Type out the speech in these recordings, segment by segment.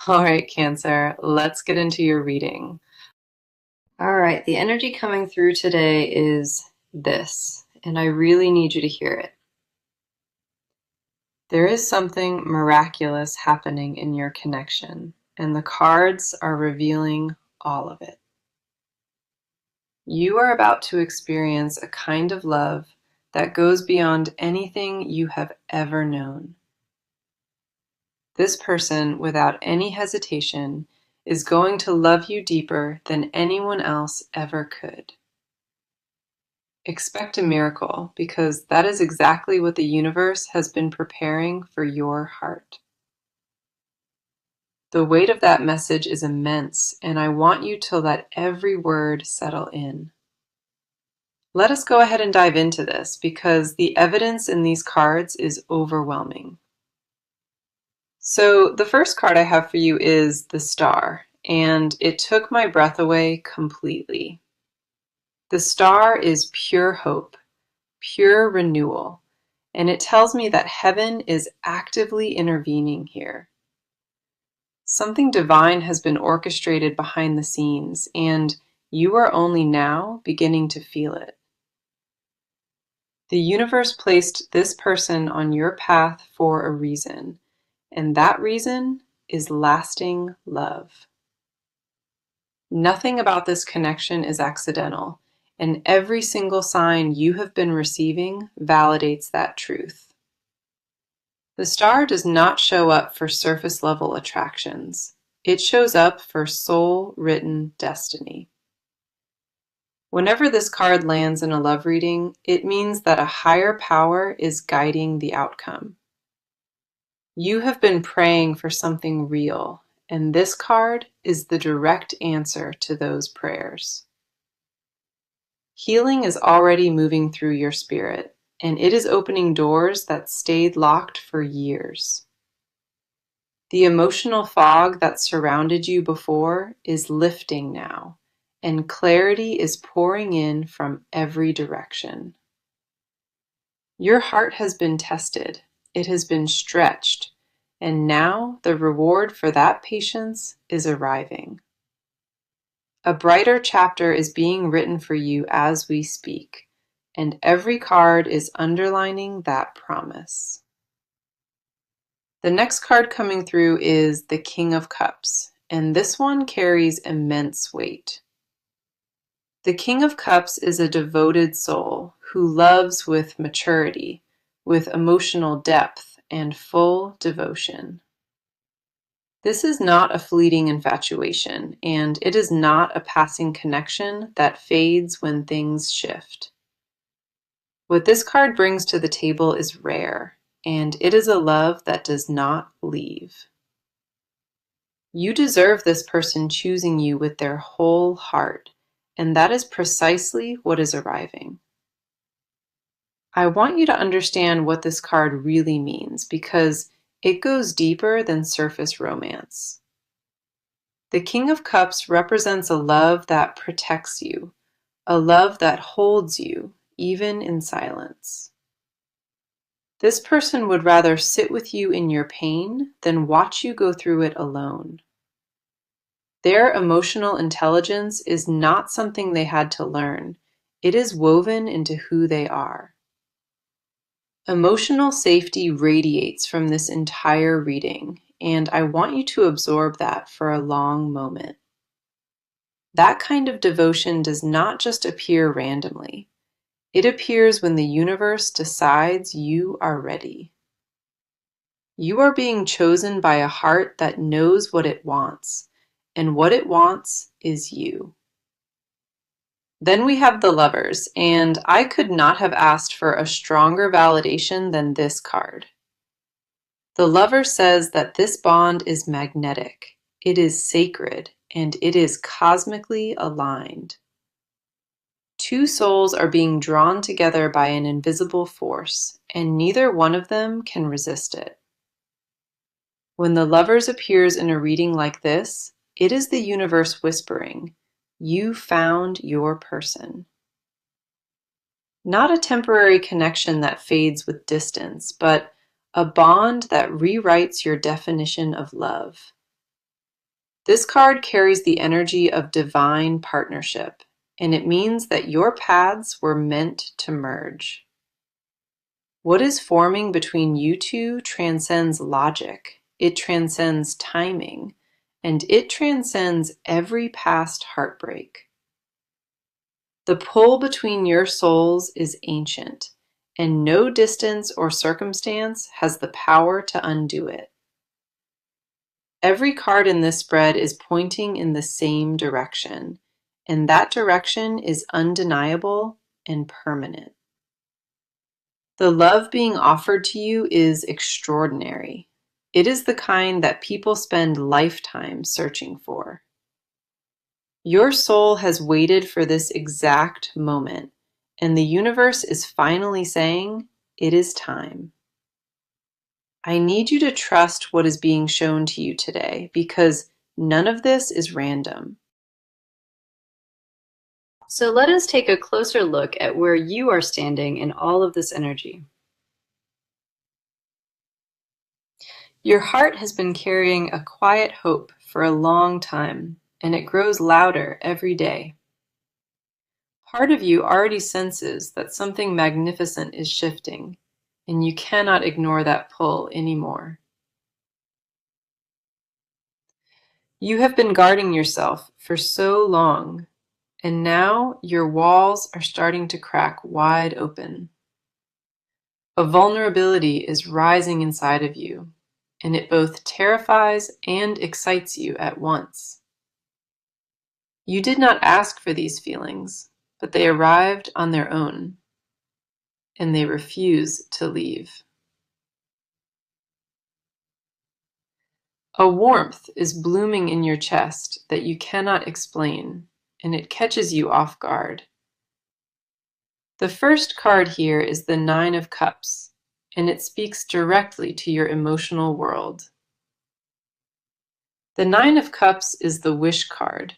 All right, Cancer, let's get into your reading. All right, the energy coming through today is this, and I really need you to hear it. There is something miraculous happening in your connection, and the cards are revealing all of it. You are about to experience a kind of love that goes beyond anything you have ever known. This person, without any hesitation, is going to love you deeper than anyone else ever could. Expect a miracle, because that is exactly what the universe has been preparing for your heart. The weight of that message is immense, and I want you to let every word settle in. Let us go ahead and dive into this, because the evidence in these cards is overwhelming. So the first card I have for you is the Star, and it took my breath away completely. The Star is pure hope, pure renewal, and it tells me that heaven is actively intervening here. Something divine has been orchestrated behind the scenes, and you are only now beginning to feel it. The universe placed this person on your path for a reason, and that reason is lasting love. Nothing about this connection is accidental, and every single sign you have been receiving validates that truth. The Star does not show up for surface level attractions. It shows up for soul-written destiny. Whenever this card lands in a love reading, it means that a higher power is guiding the outcome. You have been praying for something real, and this card is the direct answer to those prayers. Healing is already moving through your spirit, and it is opening doors that stayed locked for years. The emotional fog that surrounded you before is lifting now, and clarity is pouring in from every direction. Your heart has been tested, it has been stretched, and now the reward for that patience is arriving. A brighter chapter is being written for you as we speak, and every card is underlining that promise. The next card coming through is the King of Cups, and this one carries immense weight. The King of Cups is a devoted soul who loves with maturity, with emotional depth, and full devotion. This is not a fleeting infatuation, and it is not a passing connection that fades when things shift. What this card brings to the table is rare, and it is a love that does not leave. You deserve this person choosing you with their whole heart, and that is precisely what is arriving. I want you to understand what this card really means, because it goes deeper than surface romance. The King of Cups represents a love that protects you, a love that holds you, even in silence. This person would rather sit with you in your pain than watch you go through it alone. Their emotional intelligence is not something they had to learn. It is woven into who they are. Emotional safety radiates from this entire reading, and I want you to absorb that for a long moment. That kind of devotion does not just appear randomly. It appears when the universe decides you are ready. You are being chosen by a heart that knows what it wants, and what it wants is you. Then we have the Lovers, and I could not have asked for a stronger validation than this card. The Lover says that this bond is magnetic, it is sacred, and it is cosmically aligned. Two souls are being drawn together by an invisible force, and neither one of them can resist it. When the Lovers appears in a reading like this, it is the universe whispering, "You found your person." Not a temporary connection that fades with distance, but a bond that rewrites your definition of love. This card carries the energy of divine partnership, and it means that your paths were meant to merge. What is forming between you two transcends logic, it transcends timing, and it transcends every past heartbreak. The pull between your souls is ancient, and no distance or circumstance has the power to undo it. Every card in this spread is pointing in the same direction, and that direction is undeniable and permanent. The love being offered to you is extraordinary. It is the kind that people spend lifetimes searching for. Your soul has waited for this exact moment, and the universe is finally saying, it is time. I need you to trust what is being shown to you today, because none of this is random. So let us take a closer look at where you are standing in all of this energy. Your heart has been carrying a quiet hope for a long time, and it grows louder every day. Part of you already senses that something magnificent is shifting, and you cannot ignore that pull anymore. You have been guarding yourself for so long, and now your walls are starting to crack wide open. A vulnerability is rising inside of you, and it both terrifies and excites you at once. You did not ask for these feelings, but they arrived on their own, and they refuse to leave. A warmth is blooming in your chest that you cannot explain, and it catches you off guard. The first card here is the Nine of Cups, and it speaks directly to your emotional world. The Nine of Cups is the wish card,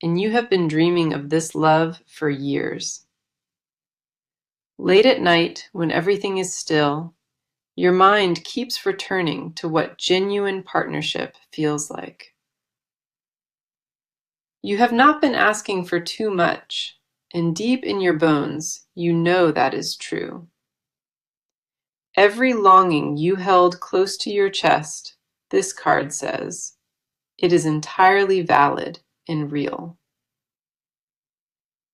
and you have been dreaming of this love for years. Late at night, when everything is still, your mind keeps returning to what genuine partnership feels like. You have not been asking for too much, and deep in your bones, you know that is true. Every longing you held close to your chest, this card says, it is entirely valid and real.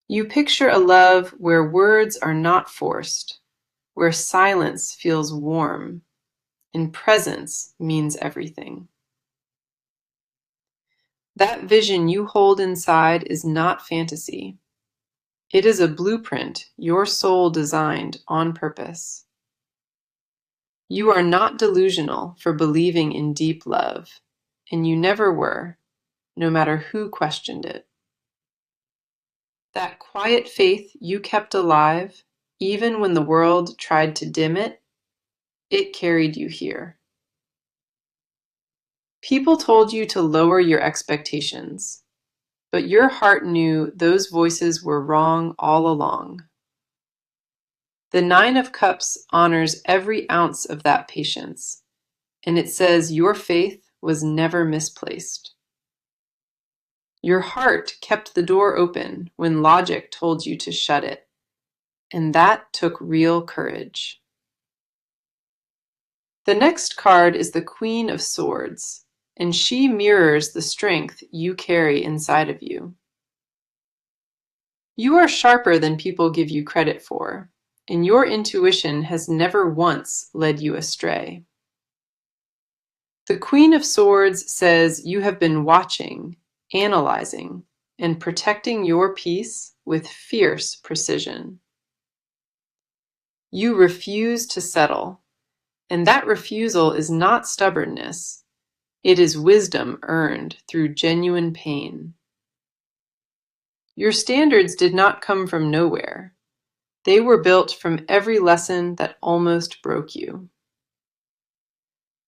You picture a love where words are not forced, where silence feels warm, and presence means everything. That vision you hold inside is not fantasy. It is a blueprint your soul designed on purpose. You are not delusional for believing in deep love, and you never were, no matter who questioned it. That quiet faith you kept alive, even when the world tried to dim it, it carried you here. People told you to lower your expectations, but your heart knew those voices were wrong all along. The Nine of Cups honors every ounce of that patience, and it says your faith was never misplaced. Your heart kept the door open when logic told you to shut it, and that took real courage. The next card is the Queen of Swords, and she mirrors the strength you carry inside of you. You are sharper than people give you credit for, and your intuition has never once led you astray. The Queen of Swords says you have been watching, analyzing, and protecting your peace with fierce precision. You refuse to settle, and that refusal is not stubbornness. It is wisdom earned through genuine pain. Your standards did not come from nowhere. They were built from every lesson that almost broke you.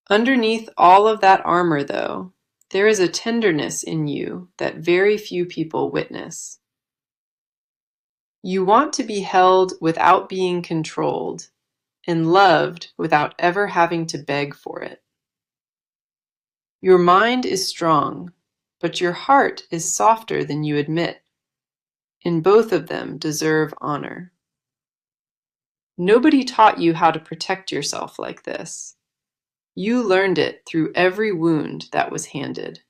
Underneath all of that armor, though, there is a tenderness in you that very few people witness. You want to be held without being controlled, and loved without ever having to beg for it. Your mind is strong, but your heart is softer than you admit, and both of them deserve honor. Nobody taught you how to protect yourself like this. You learned it through every wound that was handed.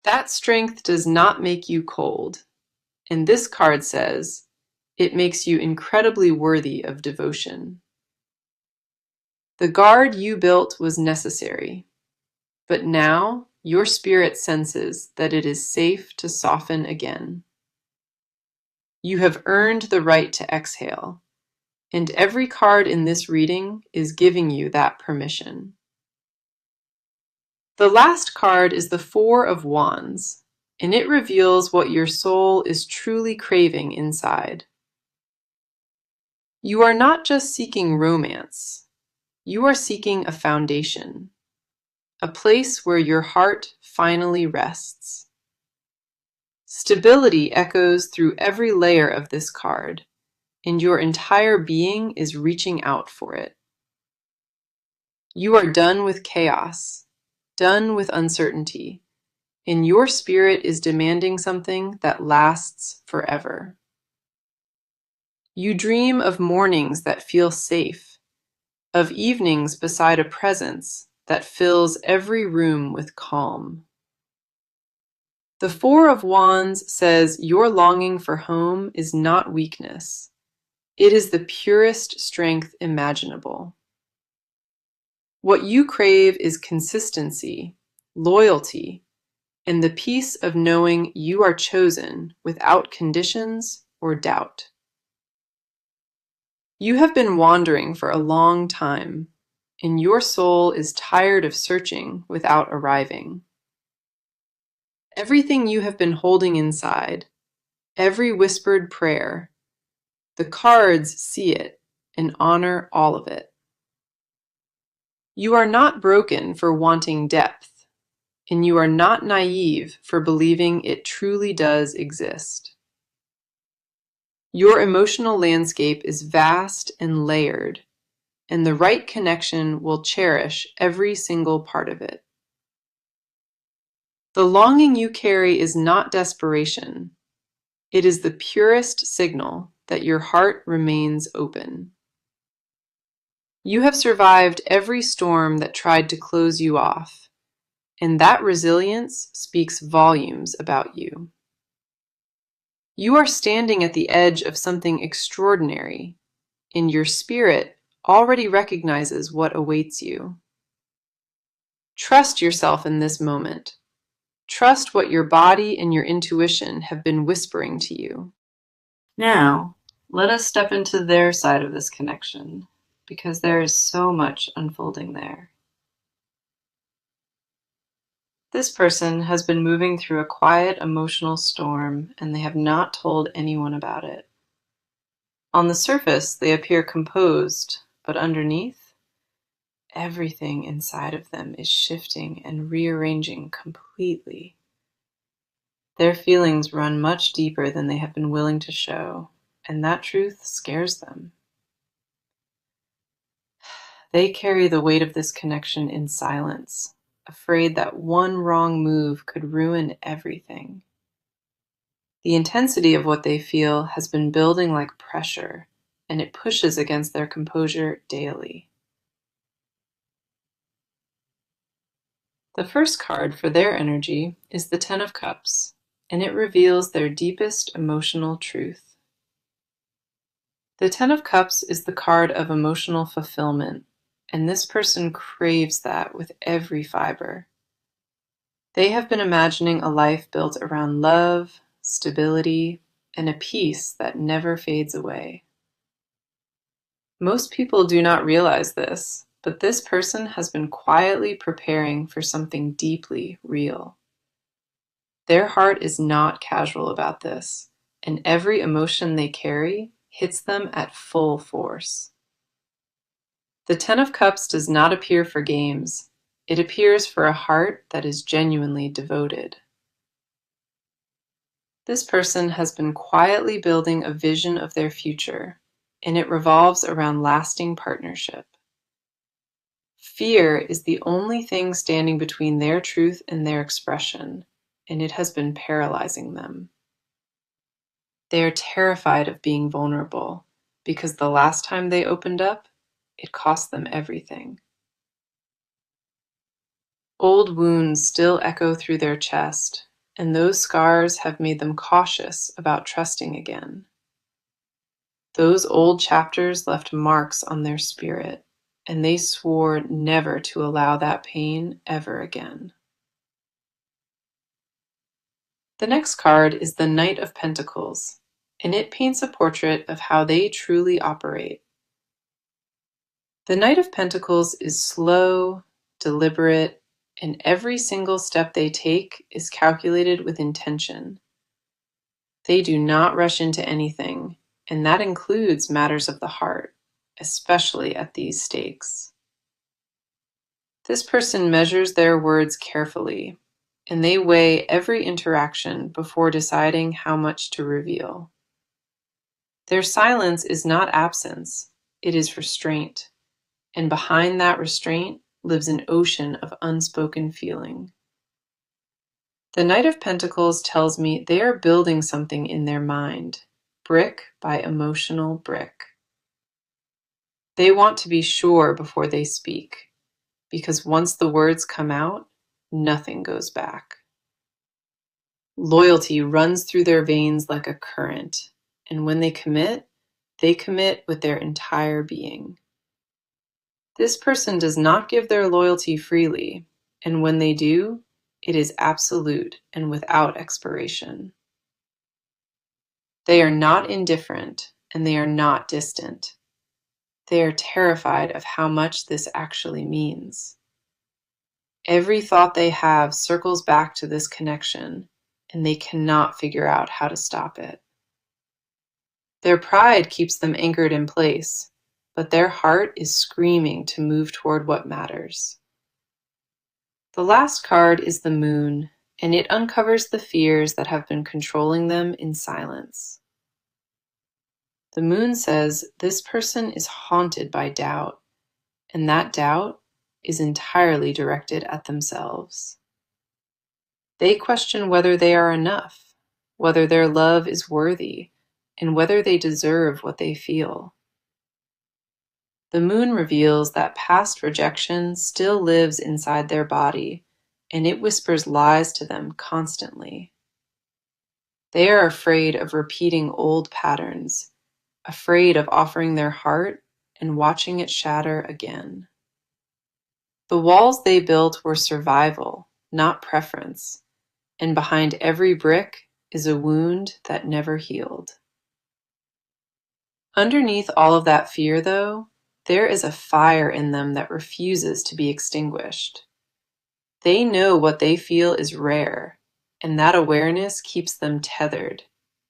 That strength does not make you cold, and this card says it makes you incredibly worthy of devotion. The guard you built was necessary, but now your spirit senses that it is safe to soften again. You have earned the right to exhale, and every card in this reading is giving you that permission. The last card is the Four of Wands, and it reveals what your soul is truly craving inside. You are not just seeking romance, you are seeking a foundation, a place where your heart finally rests. Stability echoes through every layer of this card, and your entire being is reaching out for it. You are done with chaos, done with uncertainty, and your spirit is demanding something that lasts forever. You dream of mornings that feel safe, of evenings beside a presence that fills every room with calm. The Four of Wands says your longing for home is not weakness. It is the purest strength imaginable. What you crave is consistency, loyalty, and the peace of knowing you are chosen without conditions or doubt. You have been wandering for a long time, and your soul is tired of searching without arriving. Everything you have been holding inside, every whispered prayer, the cards see it and honor all of it. You are not broken for wanting depth, and you are not naive for believing it truly does exist. Your emotional landscape is vast and layered, and the right connection will cherish every single part of it. The longing you carry is not desperation. It is the purest signal that your heart remains open. You have survived every storm that tried to close you off, and that resilience speaks volumes about you. You are standing at the edge of something extraordinary, and your spirit already recognizes what awaits you. Trust yourself in this moment. Trust what your body and your intuition have been whispering to you. Now, let us step into their side of this connection, because there is so much unfolding there. This person has been moving through a quiet emotional storm, and they have not told anyone about it. On the surface, they appear composed, but underneath, everything inside of them is shifting and rearranging completely. Their feelings run much deeper than they have been willing to show, and that truth scares them. They carry the weight of this connection in silence, afraid that one wrong move could ruin everything. The intensity of what they feel has been building like pressure, and it pushes against their composure daily. The first card for their energy is the Ten of Cups, and it reveals their deepest emotional truth. The Ten of Cups is the card of emotional fulfillment, and this person craves that with every fiber. They have been imagining a life built around love, stability, and a peace that never fades away. Most people do not realize this, but this person has been quietly preparing for something deeply real. Their heart is not casual about this, and every emotion they carry hits them at full force. The Ten of Cups does not appear for games. It appears for a heart that is genuinely devoted. This person has been quietly building a vision of their future, and it revolves around lasting partnership. Fear is the only thing standing between their truth and their expression, and it has been paralyzing them. They are terrified of being vulnerable because the last time they opened up, it cost them everything. Old wounds still echo through their chest, and those scars have made them cautious about trusting again. Those old chapters left marks on their spirit, and they swore never to allow that pain ever again. The next card is the Knight of Pentacles, and it paints a portrait of how they truly operate. The Knight of Pentacles is slow, deliberate, and every single step they take is calculated with intention. They do not rush into anything, and that includes matters of the heart, especially at these stakes. This person measures their words carefully, and they weigh every interaction before deciding how much to reveal. Their silence is not absence, it is restraint, and behind that restraint lives an ocean of unspoken feeling. The Knight of Pentacles tells me they are building something in their mind, brick by emotional brick. They want to be sure before they speak, because once the words come out, nothing goes back. Loyalty runs through their veins like a current, and when they commit with their entire being. This person does not give their loyalty freely, and when they do, it is absolute and without expiration. They are not indifferent, and they are not distant. They are terrified of how much this actually means. Every thought they have circles back to this connection, and they cannot figure out how to stop it. Their pride keeps them anchored in place, but their heart is screaming to move toward what matters. The last card is the Moon, and it uncovers the fears that have been controlling them in silence. The Moon says this person is haunted by doubt, and that doubt is entirely directed at themselves. They question whether they are enough, whether their love is worthy, and whether they deserve what they feel. The Moon reveals that past rejection still lives inside their body, and it whispers lies to them constantly. They are afraid of repeating old patterns, afraid of offering their heart and watching it shatter again. The walls they built were survival, not preference, and behind every brick is a wound that never healed. Underneath all of that fear, though, there is a fire in them that refuses to be extinguished. They know what they feel is rare, and that awareness keeps them tethered,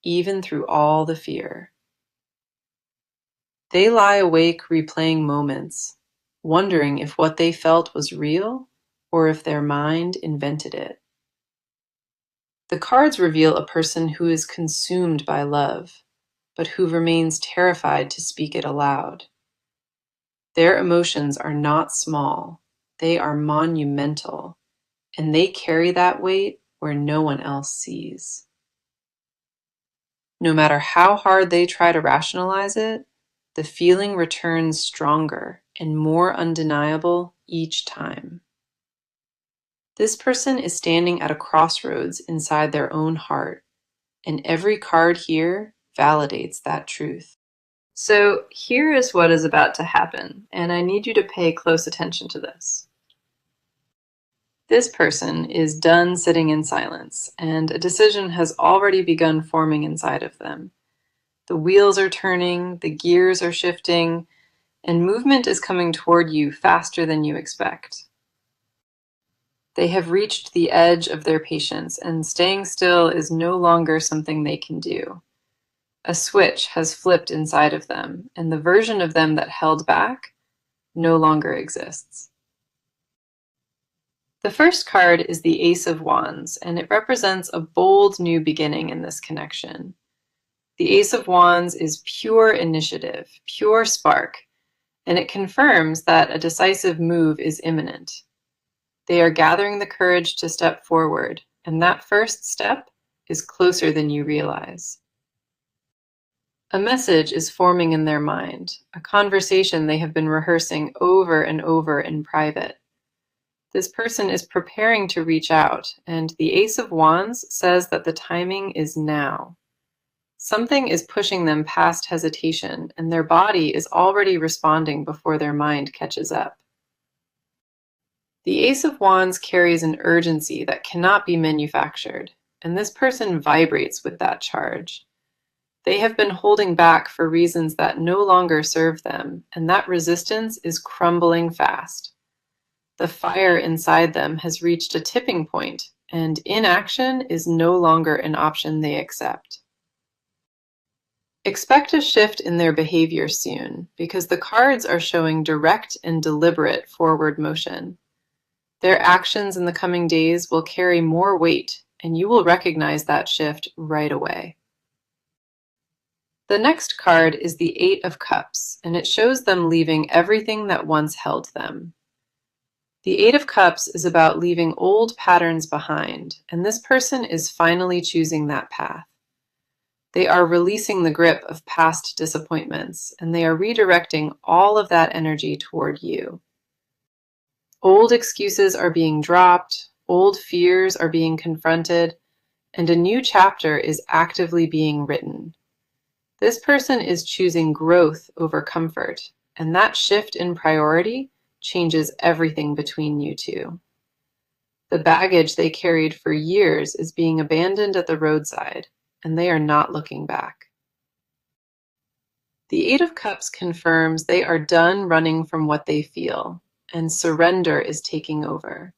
even through all the fear. They lie awake replaying moments, wondering if what they felt was real or if their mind invented it. The cards reveal a person who is consumed by love, but who remains terrified to speak it aloud. Their emotions are not small, they are monumental, and they carry that weight where no one else sees. No matter how hard they try to rationalize it, the feeling returns stronger and more undeniable each time. This person is standing at a crossroads inside their own heart, and every card here validates that truth. So here is what is about to happen, and I need you to pay close attention to this. This person is done sitting in silence, and a decision has already begun forming inside of them. The wheels are turning, the gears are shifting, and movement is coming toward you faster than you expect. They have reached the edge of their patience, and staying still is no longer something they can do. A switch has flipped inside of them, and the version of them that held back no longer exists. The first card is the Ace of Wands, and it represents a bold new beginning in this connection. The Ace of Wands is pure initiative, pure spark, and it confirms that a decisive move is imminent. They are gathering the courage to step forward, and that first step is closer than you realize. A message is forming in their mind, a conversation they have been rehearsing over and over in private. This person is preparing to reach out, and the Ace of Wands says that the timing is now. Something is pushing them past hesitation, and their body is already responding before their mind catches up. The Ace of Wands carries an urgency that cannot be manufactured, and this person vibrates with that charge. They have been holding back for reasons that no longer serve them, and that resistance is crumbling fast. The fire inside them has reached a tipping point, and inaction is no longer an option they accept. Expect a shift in their behavior soon, because the cards are showing direct and deliberate forward motion. Their actions in the coming days will carry more weight, and you will recognize that shift right away. The next card is the Eight of Cups, and it shows them leaving everything that once held them. The Eight of Cups is about leaving old patterns behind, and this person is finally choosing that path. They are releasing the grip of past disappointments, and they are redirecting all of that energy toward you. Old excuses are being dropped, old fears are being confronted, and a new chapter is actively being written. This person is choosing growth over comfort, and that shift in priority changes everything between you two. The baggage they carried for years is being abandoned at the roadside, and they are not looking back. The Eight of Cups confirms they are done running from what they feel, and surrender is taking over.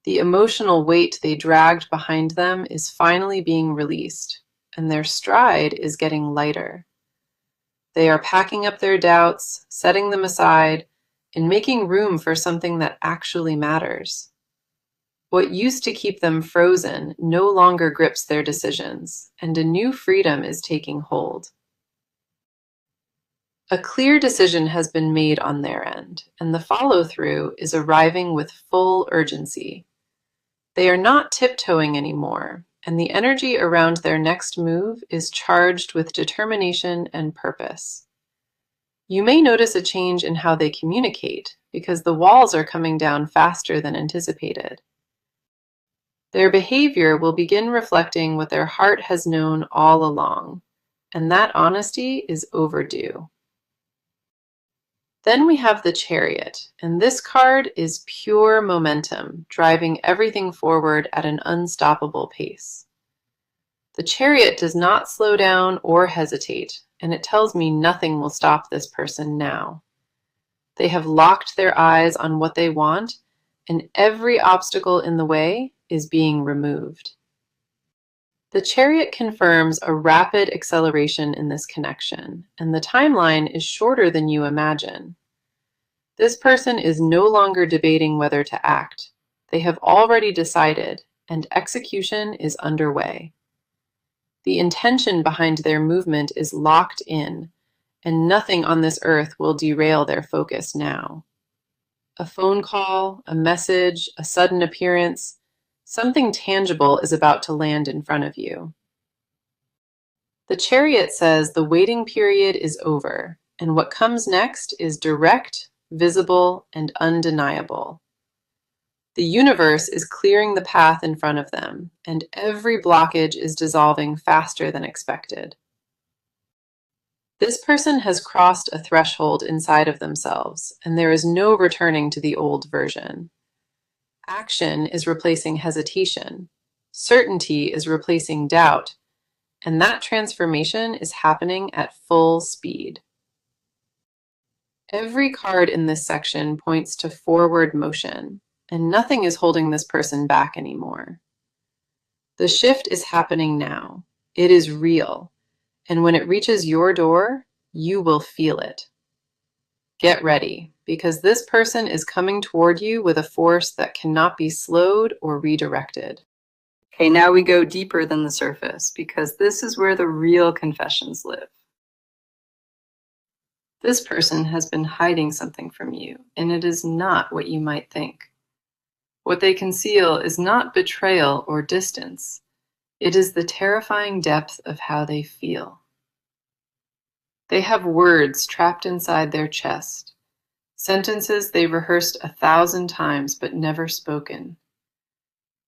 The emotional weight they dragged behind them is finally being released, and their stride is getting lighter. They are packing up their doubts, setting them aside, and making room for something that actually matters. What used to keep them frozen no longer grips their decisions, and a new freedom is taking hold. A clear decision has been made on their end, and the follow-through is arriving with full urgency. They are not tiptoeing anymore, and the energy around their next move is charged with determination and purpose. You may notice a change in how they communicate, because the walls are coming down faster than anticipated. Their behavior will begin reflecting what their heart has known all along, and that honesty is overdue. Then we have the Chariot, and this card is pure momentum, driving everything forward at an unstoppable pace. The Chariot does not slow down or hesitate, and it tells me nothing will stop this person now. They have locked their eyes on what they want, and every obstacle in the way is being removed. The Chariot confirms a rapid acceleration in this connection, and the timeline is shorter than you imagine. This person is no longer debating whether to act. They have already decided, and execution is underway. The intention behind their movement is locked in, and nothing on this earth will derail their focus now. A phone call, a message, a sudden appearance, something tangible is about to land in front of you. The Chariot says the waiting period is over, and what comes next is direct, visible, and undeniable. The universe is clearing the path in front of them, and every blockage is dissolving faster than expected. This person has crossed a threshold inside of themselves, and there is no returning to the old version. Action is replacing hesitation. Certainty is replacing doubt, and that transformation is happening at full speed. Every card in this section points to forward motion, and nothing is holding this person back anymore. The shift is happening now. It is real, and when it reaches your door, you will feel it. Get ready, because this person is coming toward you with a force that cannot be slowed or redirected. Okay, now we go deeper than the surface, because this is where the real confessions live. This person has been hiding something from you, and it is not what you might think. What they conceal is not betrayal or distance. It is the terrifying depth of how they feel. They have words trapped inside their chest, sentences they rehearsed 1,000 times but never spoken.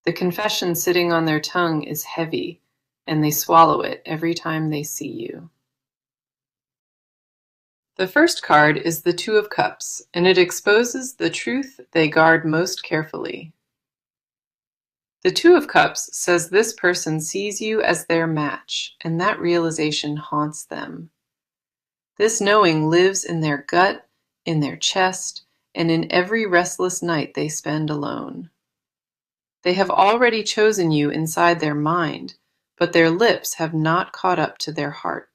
The confession sitting on their tongue is heavy, and they swallow it every time they see you. The first card is the Two of Cups, and it exposes the truth they guard most carefully. The Two of Cups says this person sees you as their match, and that realization haunts them. This knowing lives in their gut, in their chest, and in every restless night they spend alone. They have already chosen you inside their mind, but their lips have not caught up to their heart.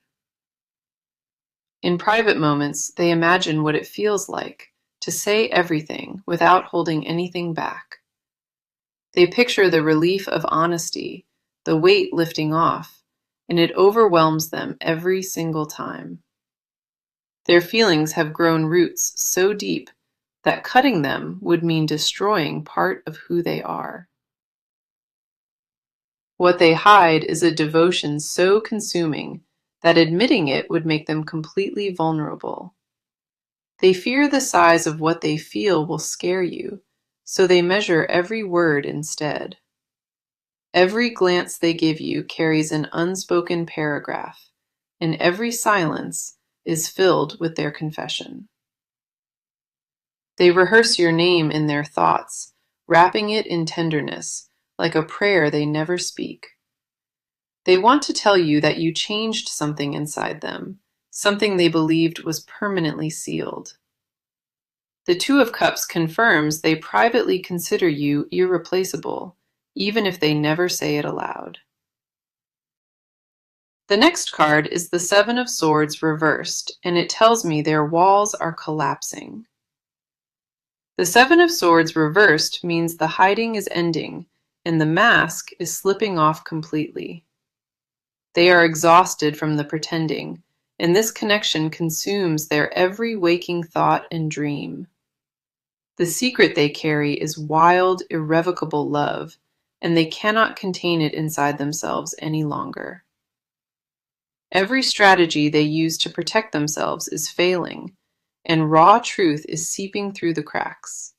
In private moments, they imagine what it feels like to say everything without holding anything back. They picture the relief of honesty, the weight lifting off, and it overwhelms them every single time. Their feelings have grown roots so deep that cutting them would mean destroying part of who they are. What they hide is a devotion so consuming that admitting it would make them completely vulnerable. They fear the size of what they feel will scare you, so they measure every word instead. Every glance they give you carries an unspoken paragraph, and every silence is filled with their confession. They rehearse your name in their thoughts, wrapping it in tenderness, like a prayer they never speak. They want to tell you that you changed something inside them, something they believed was permanently sealed. The Two of Cups confirms they privately consider you irreplaceable, even if they never say it aloud. The next card is the Seven of Swords reversed, and it tells me their walls are collapsing. The Seven of Swords reversed means the hiding is ending, and the mask is slipping off completely. They are exhausted from the pretending, and this connection consumes their every waking thought and dream. The secret they carry is wild, irrevocable love, and they cannot contain it inside themselves any longer. Every strategy they use to protect themselves is failing, and raw truth is seeping through the cracks.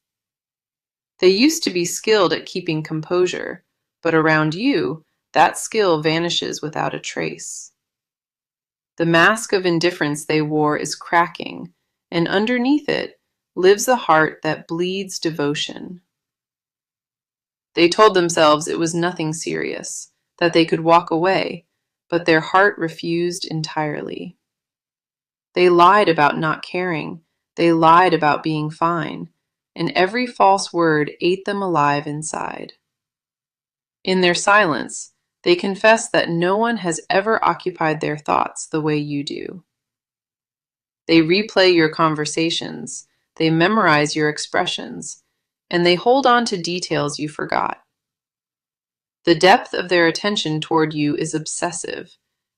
They used to be skilled at keeping composure, but around you, that skill vanishes without a trace. The mask of indifference they wore is cracking, and underneath it lives a heart that bleeds devotion. They told themselves it was nothing serious, that they could walk away, but their heart refused entirely. They lied about not caring, they lied about being fine, and every false word ate them alive inside. In their silence, they confess that no one has ever occupied their thoughts the way you do. They replay your conversations, they memorize your expressions, and they hold on to details you forgot. The depth of their attention toward you is obsessive,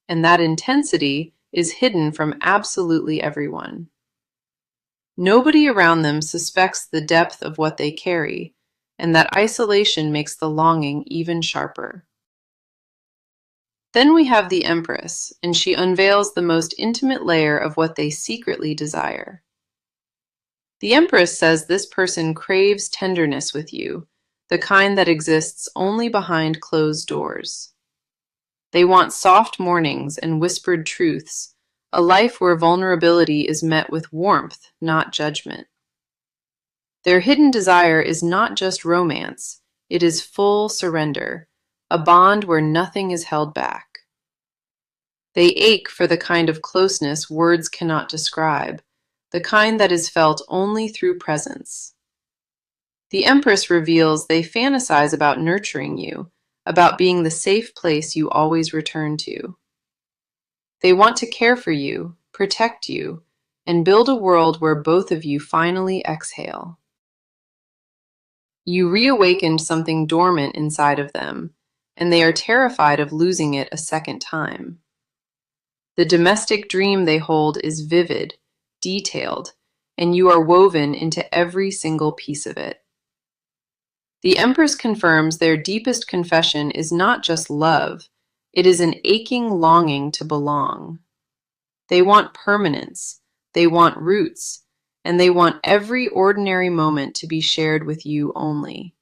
and that intensity is hidden from absolutely everyone. Nobody around them suspects the depth of what they carry, and that isolation makes the longing even sharper. Then we have the Empress, and she unveils the most intimate layer of what they secretly desire. The Empress says this person craves tenderness with you, the kind that exists only behind closed doors. They want soft mornings and whispered truths, a life where vulnerability is met with warmth, not judgment. Their hidden desire is not just romance, it is full surrender, a bond where nothing is held back. They ache for the kind of closeness words cannot describe, the kind that is felt only through presence. The Empress reveals they fantasize about nurturing you, about being the safe place you always return to. They want to care for you, protect you, and build a world where both of you finally exhale. You reawakened something dormant inside of them, and they are terrified of losing it a second time. The domestic dream they hold is vivid, detailed, and you are woven into every single piece of it. The Empress confirms their deepest confession is not just love, it is an aching longing to belong. They want permanence, they want roots, and they want every ordinary moment to be shared with you only.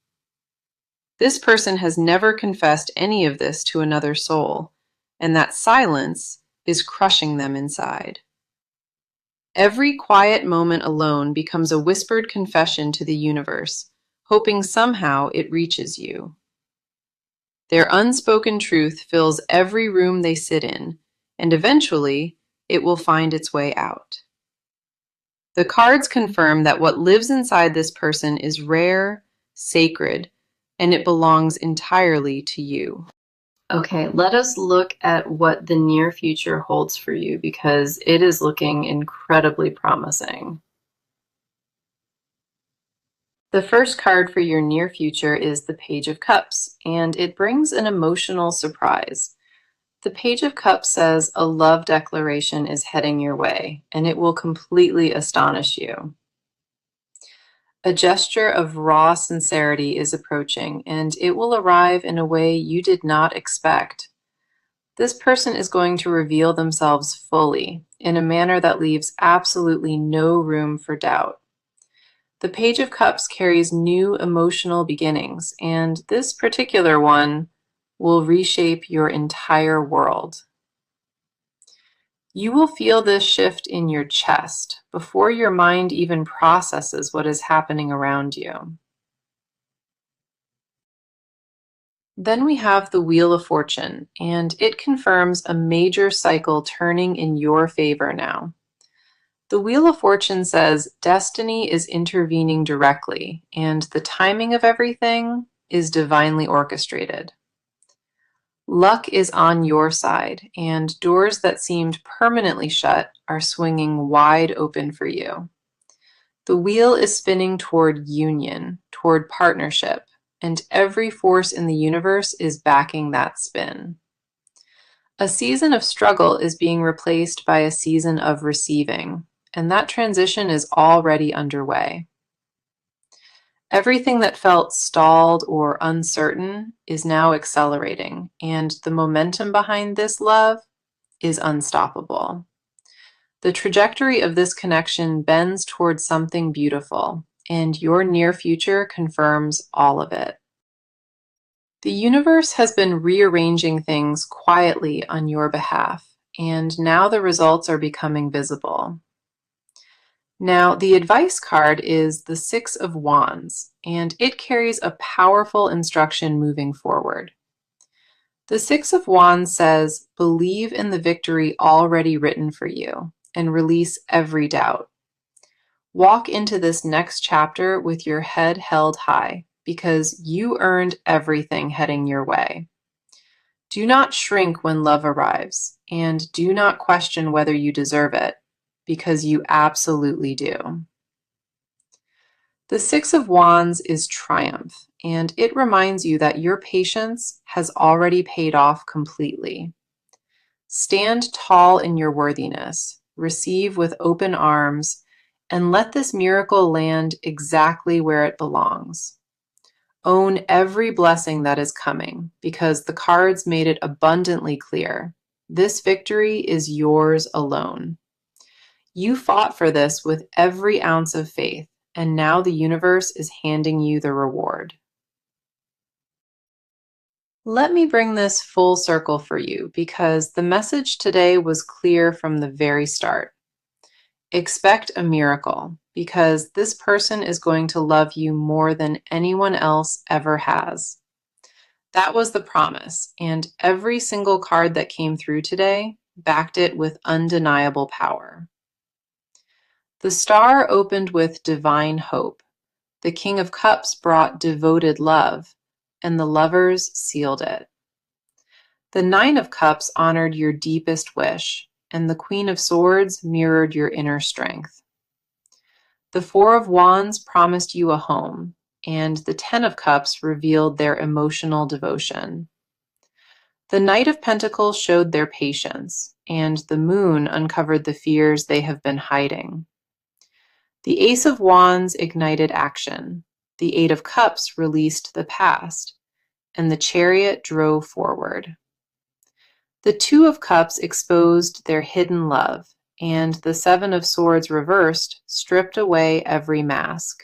This person has never confessed any of this to another soul, and that silence is crushing them inside. Every quiet moment alone becomes a whispered confession to the universe, hoping somehow it reaches you. Their unspoken truth fills every room they sit in, and eventually it will find its way out. The cards confirm that what lives inside this person is rare, sacred, and it belongs entirely to you. Okay, let us look at what the near future holds for you because it is looking incredibly promising. The first card for your near future is the Page of Cups, and it brings an emotional surprise. The Page of Cups says a love declaration is heading your way, and it will completely astonish you. A gesture of raw sincerity is approaching, and it will arrive in a way you did not expect. This person is going to reveal themselves fully, in a manner that leaves absolutely no room for doubt. The Page of Cups carries new emotional beginnings, and this particular one will reshape your entire world. You will feel this shift in your chest before your mind even processes what is happening around you. Then we have the Wheel of Fortune, and it confirms a major cycle turning in your favor now. The Wheel of Fortune says destiny is intervening directly, and the timing of everything is divinely orchestrated. Luck is on your side, and doors that seemed permanently shut are swinging wide open for you. The wheel is spinning toward union, toward partnership, and every force in the universe is backing that spin. A season of struggle is being replaced by a season of receiving, and that transition is already underway. Everything that felt stalled or uncertain is now accelerating, and the momentum behind this love is unstoppable. The trajectory of this connection bends towards something beautiful, and your near future confirms all of it. The universe has been rearranging things quietly on your behalf, and now the results are becoming visible. Now, the advice card is the Six of Wands, and it carries a powerful instruction moving forward. The Six of Wands says, believe in the victory already written for you and release every doubt. Walk into this next chapter with your head held high because you earned everything heading your way. Do not shrink when love arrives, and do not question whether you deserve it, because you absolutely do. The Six of Wands is triumph, and it reminds you that your patience has already paid off completely. Stand tall in your worthiness, receive with open arms, and let this miracle land exactly where it belongs. Own every blessing that is coming, because the cards made it abundantly clear. This victory is yours alone. You fought for this with every ounce of faith, and now the universe is handing you the reward. Let me bring this full circle for you, because the message today was clear from the very start. Expect a miracle, because this person is going to love you more than anyone else ever has. That was the promise, and every single card that came through today backed it with undeniable power. The star opened with divine hope. The King of Cups brought devoted love, and the lovers sealed it. The Nine of Cups honored your deepest wish, and the Queen of Swords mirrored your inner strength. The Four of Wands promised you a home, and the Ten of Cups revealed their emotional devotion. The Knight of Pentacles showed their patience, and the Moon uncovered the fears they have been hiding. The Ace of Wands ignited action. The Eight of Cups released the past, and the Chariot drove forward. The Two of Cups exposed their hidden love, and the Seven of Swords reversed stripped away every mask.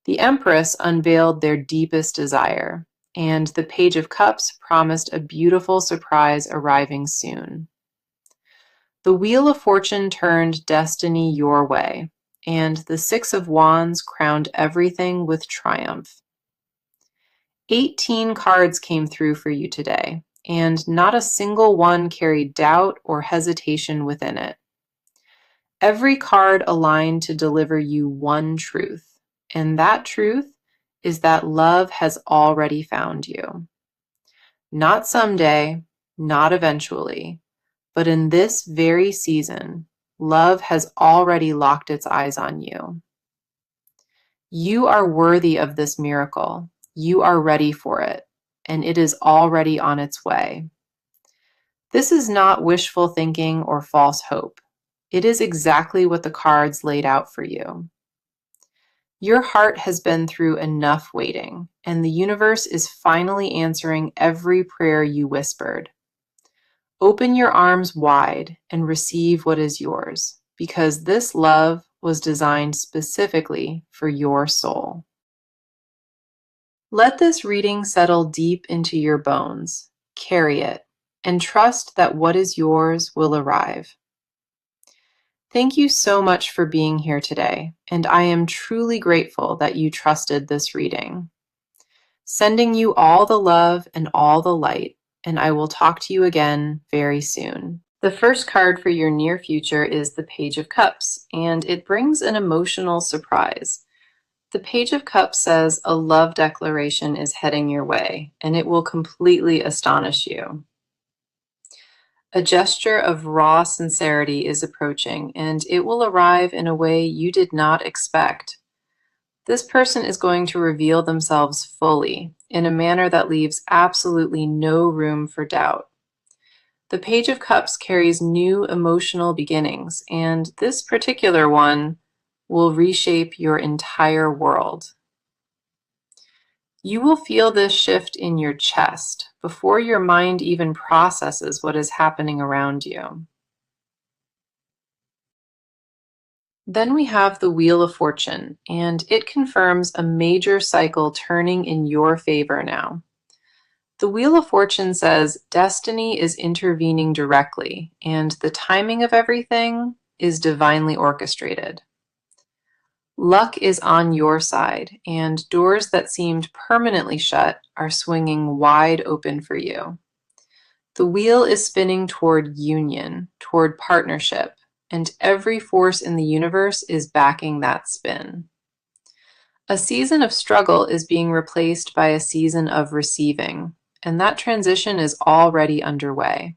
The Empress unveiled their deepest desire, and the Page of Cups promised a beautiful surprise arriving soon. The Wheel of Fortune turned destiny your way, and the Six of Wands crowned everything with triumph. 18 cards came through for you today, and not a single one carried doubt or hesitation within it. Every card aligned to deliver you one truth, and that truth is that love has already found you. Not someday, not eventually, but in this very season, love has already locked its eyes on you. You are worthy of this miracle. You are ready for it, and it is already on its way. This is not wishful thinking or false hope. It is exactly what the cards laid out for you. Your heart has been through enough waiting, and the universe is finally answering every prayer you whispered. Open your arms wide and receive what is yours, because this love was designed specifically for your soul. Let this reading settle deep into your bones. Carry it, and trust that what is yours will arrive. Thank you so much for being here today, and I am truly grateful that you trusted this reading. Sending you all the love and all the light, and I will talk to you again very soon. The first card for your near future is the Page of Cups, and it brings an emotional surprise. The Page of Cups says a love declaration is heading your way, and it will completely astonish you. A gesture of raw sincerity is approaching, and it will arrive in a way you did not expect. This person is going to reveal themselves fully, in a manner that leaves absolutely no room for doubt. The Page of Cups carries new emotional beginnings, and this particular one will reshape your entire world. You will feel this shift in your chest before your mind even processes what is happening around you. Then we have the Wheel of Fortune, and it confirms a major cycle turning in your favor now. The Wheel of Fortune says destiny is intervening directly, and the timing of everything is divinely orchestrated. Luck is on your side, and doors that seemed permanently shut are swinging wide open for you. The wheel is spinning toward union, toward partnership, and every force in the universe is backing that spin. A season of struggle is being replaced by a season of receiving, and that transition is already underway.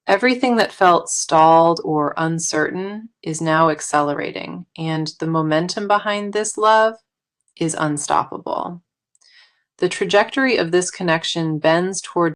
Everything that felt stalled or uncertain is now accelerating, and the momentum behind this love is unstoppable. The trajectory of this connection bends toward